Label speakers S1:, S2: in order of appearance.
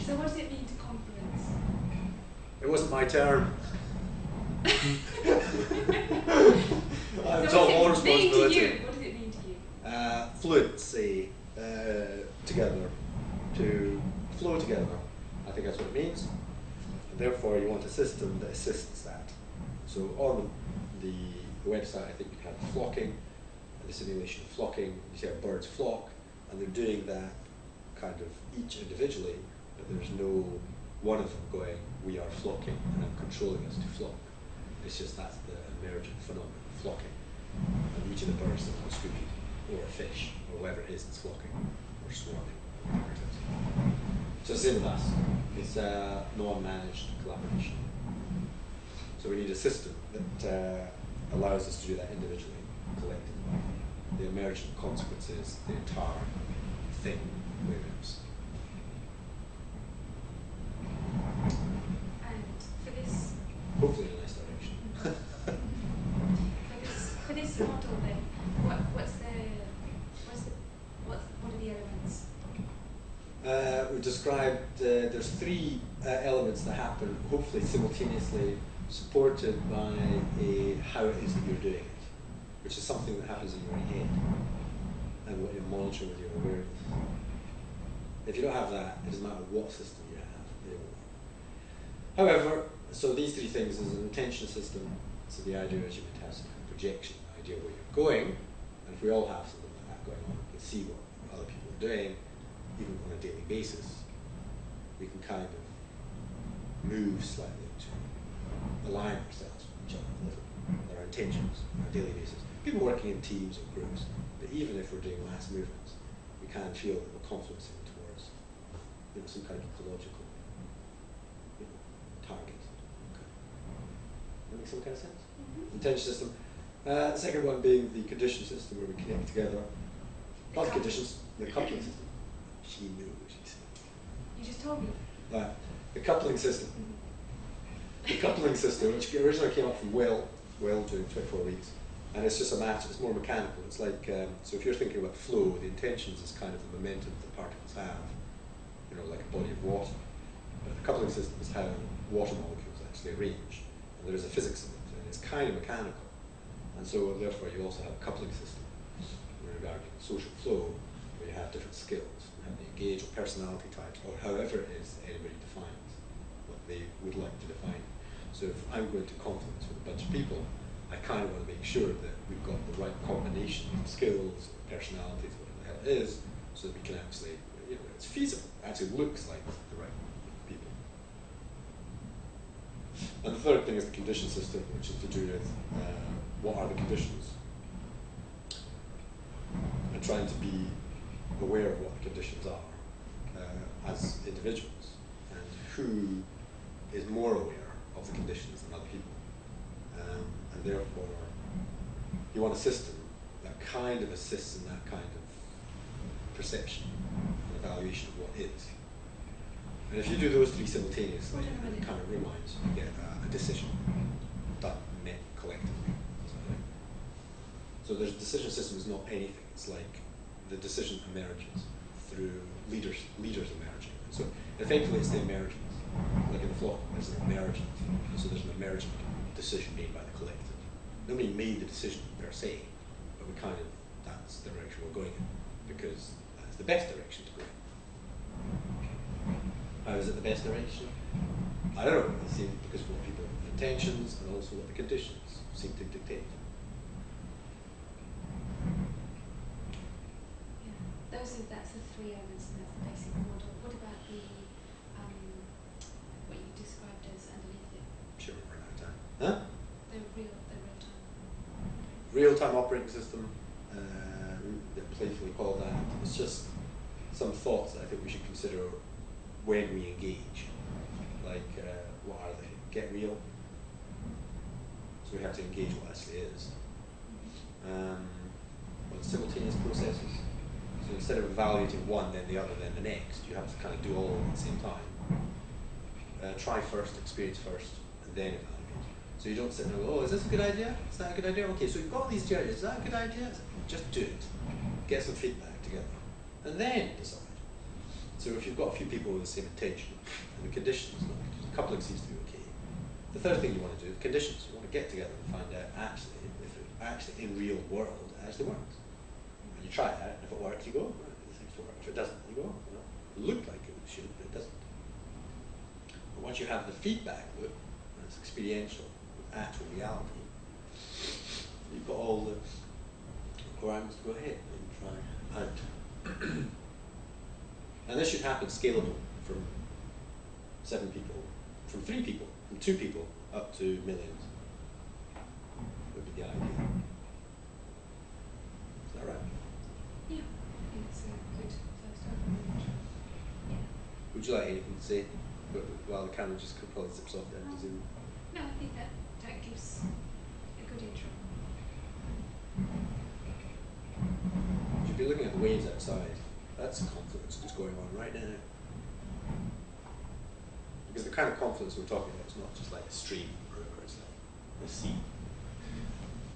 S1: So what does it mean to confluence?
S2: It wasn't my term. I'm
S1: So
S2: told all
S1: what does it mean to
S2: responsibility.
S1: you? What does it mean to you?
S2: Fluency, together, to flow together. I think that's what it means. And therefore, you want a system that assists that. So on the website, I think you have flocking, the simulation of flocking. You see how birds flock, and they're doing that kind of each individually, but there's no one of them going, we are flocking, and I'm controlling us to flock. It's just that's the emergent phenomenon of flocking. And each of the birds that will distribute, or a fish, or whatever it is that's flocking, or swarming, or whatever it is. So the same with us. It's a non-managed collaboration. So we need a system that allows us to do that individually, collectively. The emergent consequences, the entire thing moves.
S1: And for this,
S2: Hopefully in a nice direction.
S1: for this model, then, what are the elements?
S2: We described there's three elements that happen, hopefully simultaneously, supported by how it is that you're doing it, which is something that happens in your head and what you're monitoring with your awareness. If you don't have that, it doesn't matter what system you have, they won't work. However, so these three things is an attention system. So the idea is you would have some kind of projection, idea where you're going, and if we all have something like that going on, we can see what other people are doing, even on a daily basis. We can kind of move slightly to align ourselves with each other a little, with our intentions on a daily basis. People working in teams or groups, but even if we're doing mass movements, we can feel that we're confluencing towards some kind of ecological target. Okay. That makes some kind of sense? Intention system. The second one being the condition system, where we connect together. Not the conditions, the coupling system. She knew what she said.
S1: You just told me.
S2: The coupling system. The coupling system, which originally came up from Will doing 24 weeks, and it's just a matter, it's more mechanical. It's like, so if you're thinking about flow, the intentions is kind of the momentum the particles have, like a body of water. But the coupling system is how water molecules actually arrange, and there is a physics in it, and it's kind of mechanical. And so therefore you also have a coupling system regarding social flow, where you have different skills, you have the engage or personality types, or however it is anybody defines what they would like to define. So if I'm going to confluence with a bunch of people, I kind of want to make sure that we've got the right combination of skills, or personalities, whatever the hell it is, so that we can actually, it's feasible, it actually looks like the right people. And the third thing is the condition system, which is to do with what are the conditions, and trying to be aware of what the conditions are as individuals, and who is more aware of the conditions than other people. And therefore, you want a system that kind of assists in that kind of perception and evaluation of what is. And if you do those three simultaneously, it kind of reminds you get a decision done, met collectively. So the decision system is not anything. It's like the decision emerges through leaders emerging. And so effectively it's the emergence. Like in the flock, there's an emergent. And so there's an emergent decision made by the collective. Nobody made the decision per se, but we kind of, that's the direction we're going in, because that's the best direction to go in. How is it the best direction? I don't know. It's because what people's intentions and also what the conditions seem to dictate.
S1: That's the three elements, and that's the basic model. What about the what you described as underneath it?
S2: Sure, we're running out of time. Huh?
S1: The real time.
S2: Real-time operating system, they playfully call that. It's just some thoughts that I think we should consider when we engage. Like, what are they? Get real. So we have to engage what actually is. Simultaneous processes. So instead of evaluating one, then the other, then the next, you have to kind of do all at the same time. Try first, experience first, and then evaluate. So you don't sit there and go, oh, is this a good idea? Is that a good idea? Okay, so you've got these two ideas. Is that a good idea? Just do it. Get some feedback together. And then decide. So if you've got a few people with the same intention, and the conditions, the coupling seems to be okay. The third thing you want to do, the conditions, you want to get together and find out actually if it actually in real world it actually works. And you try it out, and if it works, you go, right, it seems to work. If it doesn't, you go, well, it looked like it should, but it doesn't. But once you have the feedback loop, and it's experiential, actual reality, you've got all the requirements to go ahead and try out. And this should happen scalable from 7 people, from 3 people, from 2 people up to millions. Would be the idea. Is that right?
S1: Yeah, I think it's a good first overview. Yeah.
S2: Would you like anything to say? But while the camera just probably zips off down to Zoom.
S1: No, I think that gives a good intro.
S2: You should be looking at the waves outside. That's a confluence that's going on right now. Because the kind of confluence we're talking about is not just like a stream or a river, it's like